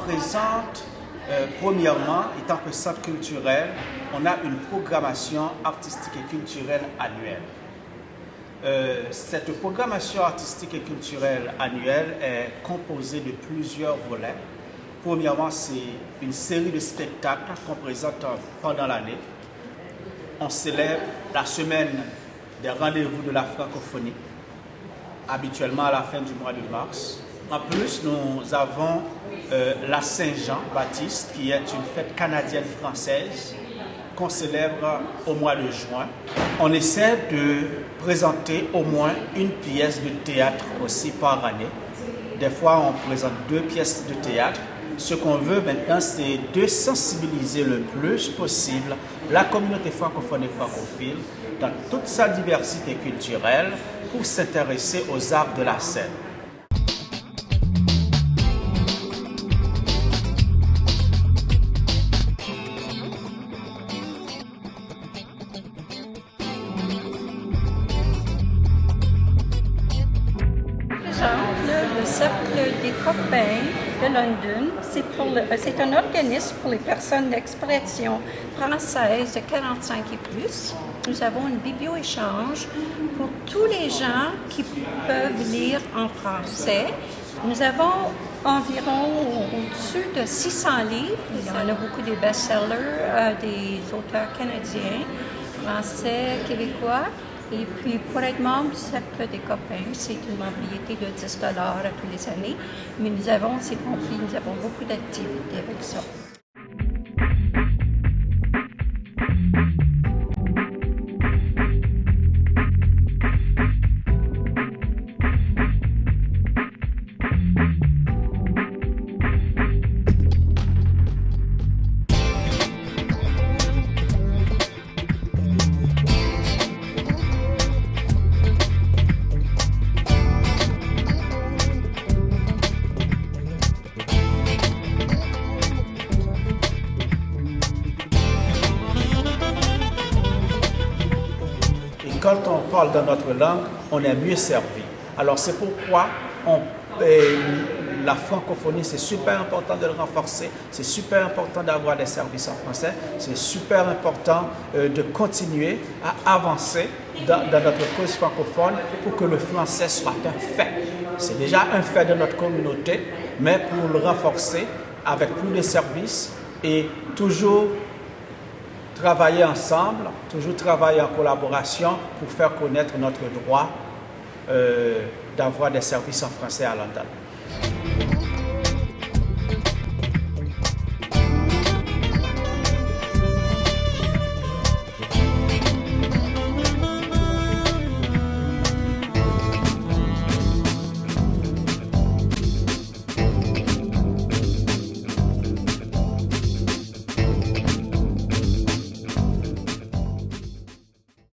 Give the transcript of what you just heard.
présente, premièrement, étant que centre culturel, on a une programmation artistique et culturelle annuelle. Cette programmation artistique et culturelle annuelle est composée de plusieurs volets. Premièrement, c'est une série de spectacles qu'on présente pendant l'année. On célèbre la semaine des rendez-vous de la francophonie, habituellement à la fin du mois de mars. En plus, nous avons la Saint-Jean-Baptiste, qui est une fête canadienne-française qu'on célèbre au mois de juin. On essaie de présenter au moins une pièce de théâtre aussi par année. Des fois, on présente 2 pièces de théâtre. Ce qu'on veut maintenant, c'est de sensibiliser le plus possible la communauté francophone et francophile dans toute sa diversité culturelle pour s'intéresser aux arts de la scène. Le Cercle des copains de London, c'est un organisme pour les personnes d'expression française de 45 et plus. Nous avons une biblio-échange pour tous les gens qui peuvent lire en français. Nous avons environ au-dessus de 600 livres. Il y en a beaucoup des best-sellers, des auteurs canadiens, français, québécois. Et puis, pour être membre du Cercle des copains, c'est une membriété de 10 $ à tous les années. Mais nous avons, c'est compris, nous avons beaucoup d'activités avec ça. Quand on parle dans notre langue, on est mieux servi. Alors c'est pourquoi la francophonie, c'est super important de le renforcer, c'est super important d'avoir des services en français, c'est super important de continuer à avancer dans notre cause francophone pour que le français soit un fait. C'est déjà un fait de notre communauté, mais pour le renforcer avec plus de services et toujours travailler ensemble, toujours travailler en collaboration pour faire connaître notre droit d'avoir des services en français à London.